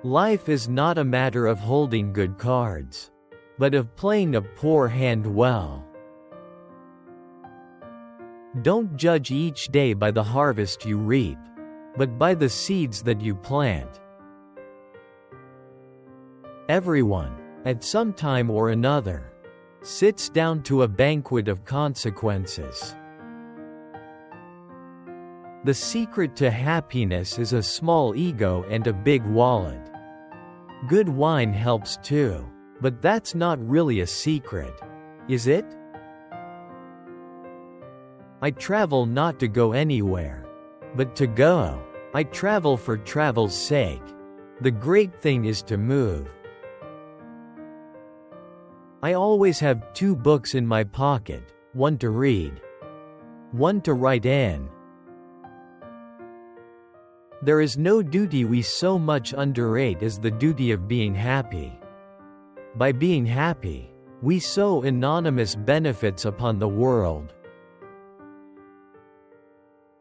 Life is not a matter of holding good cards, but of playing a poor hand well. Don't judge each day by the harvest you reap, but by the seeds that you plant. Everyone, at some time or another, sits down to a banquet of consequences. The secret to happiness is a small ego and a big wallet. Good wine helps too, but that's not really a secret, is it? I travel not to go anywhere, but to go. I travel for travel's sake. The great thing is to move. I always have 2 books in my pocket, one to read, one to write in. There is no duty we so much underrate as the duty of being happy. By being happy, we sow enormous benefits upon the world.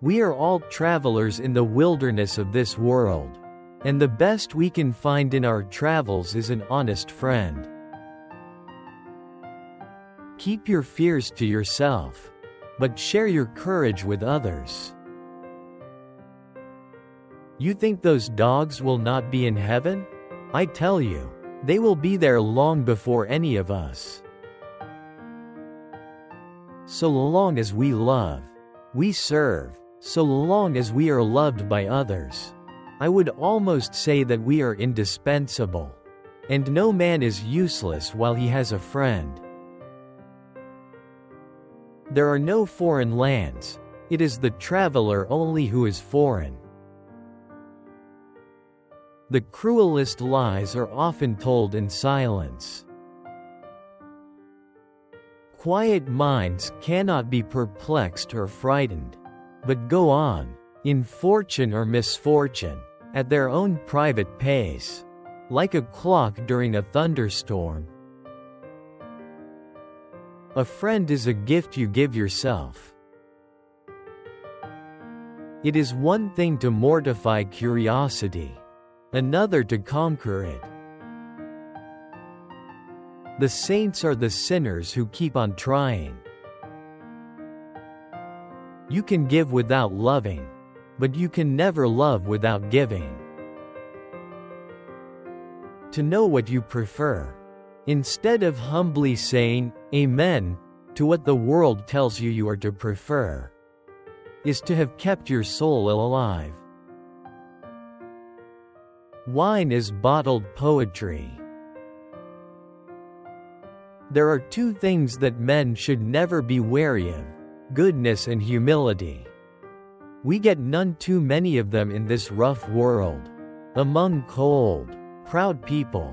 We are all travelers in the wilderness of this world, and the best we can find in our travels is an honest friend. Keep your fears to yourself, but share your courage with others. You think those dogs will not be in heaven? I tell you, they will be there long before any of us. So long as we love, we serve. So long as we are loved by others, I would almost say that we are indispensable. And no man is useless while he has a friend. There are no foreign lands. It is the traveler only who is foreign. The cruelest lies are often told in silence. Quiet minds cannot be perplexed or frightened, but go on, in fortune or misfortune, at their own private pace, like a clock during a thunderstorm. A friend is a gift you give yourself. It is one thing to mortify curiosity, another to conquer it. The saints are the sinners who keep on trying. You can give without loving, but you can never love without giving. To know what you prefer, instead of humbly saying, "Amen," to what the world tells you are to prefer, is to have kept your soul alive. Wine is bottled poetry. There are 2 things that men should never be wary of: goodness and humility. We get none too many of them in this rough world, among cold, proud people.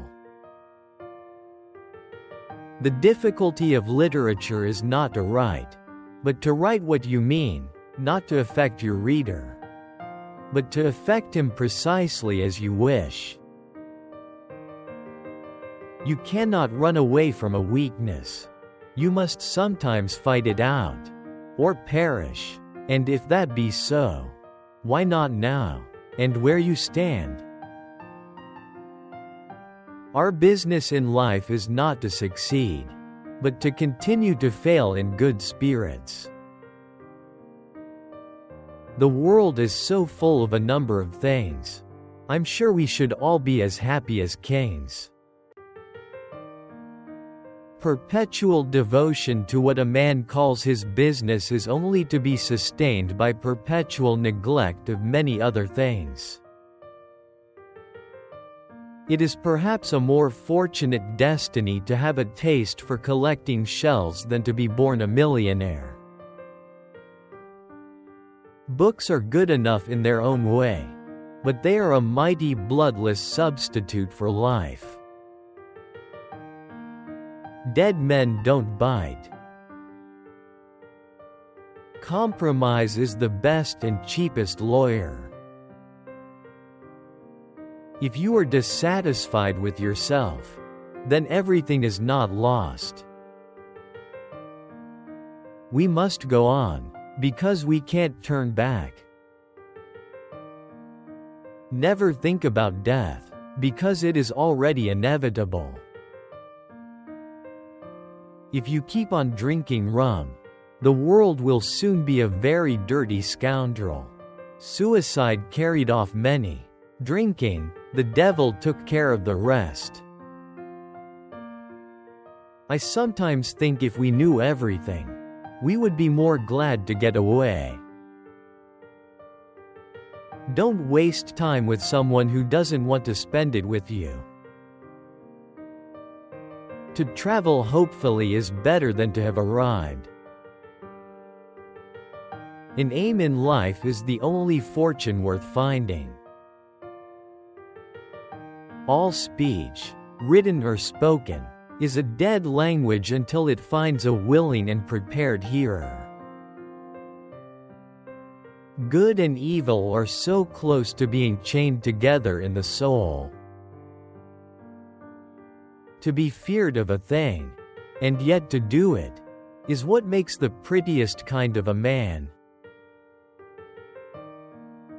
The difficulty of literature is not to write, but to write what you mean, not to affect your reader, but to affect him precisely as you wish. You cannot run away from a weakness. You must sometimes fight it out, or perish. And if that be so, why not now, and where you stand? Our business in life is not to succeed, but to continue to fail in good spirits. The world is so full of a number of things. I'm sure we should all be as happy as kings. Perpetual devotion to what a man calls his business is only to be sustained by perpetual neglect of many other things. It is perhaps a more fortunate destiny to have a taste for collecting shells than to be born a millionaire. Books are good enough in their own way, but they are a mighty bloodless substitute for life. Dead men don't bite. Compromise is the best and cheapest lawyer. If you are dissatisfied with yourself, then everything is not lost. We must go on, because we can't turn back. Never think about death. because it is already inevitable. If you keep on drinking rum, the world will soon be a very dirty scoundrel. Suicide carried off many. Drinking, the devil took care of the rest. I sometimes think if we knew everything, we would be more glad to get away. Don't waste time with someone who doesn't want to spend it with you. To travel hopefully is better than to have arrived. An aim in life is the only fortune worth finding. All speech, written or spoken, is a dead language until it finds a willing and prepared hearer. Good and evil are so close to being chained together in the soul. To be feared of a thing, and yet to do it, is what makes the prettiest kind of a man.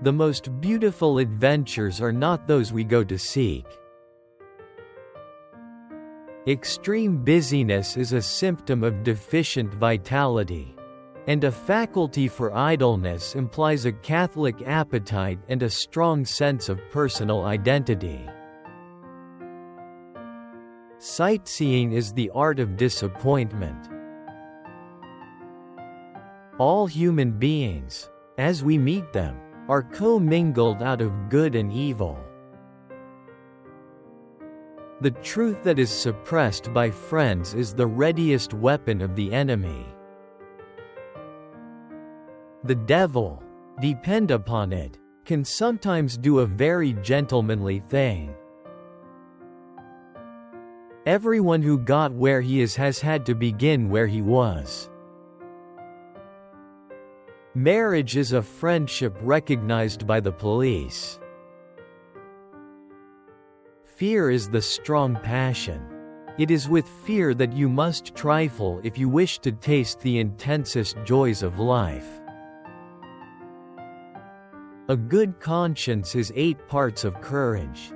The most beautiful adventures are not those we go to seek. Extreme busyness is a symptom of deficient vitality, and a faculty for idleness implies a Catholic appetite and a strong sense of personal identity. Sightseeing is the art of disappointment. All human beings, as we meet them, are commingled out of good and evil. The truth that is suppressed by friends is the readiest weapon of the enemy. The devil, depend upon it, can sometimes do a very gentlemanly thing. Everyone who got where he is has had to begin where he was. Marriage is a friendship recognized by the police. Fear is the strong passion. It is with fear that you must trifle if you wish to taste the intensest joys of life. A good conscience is 8 parts of courage.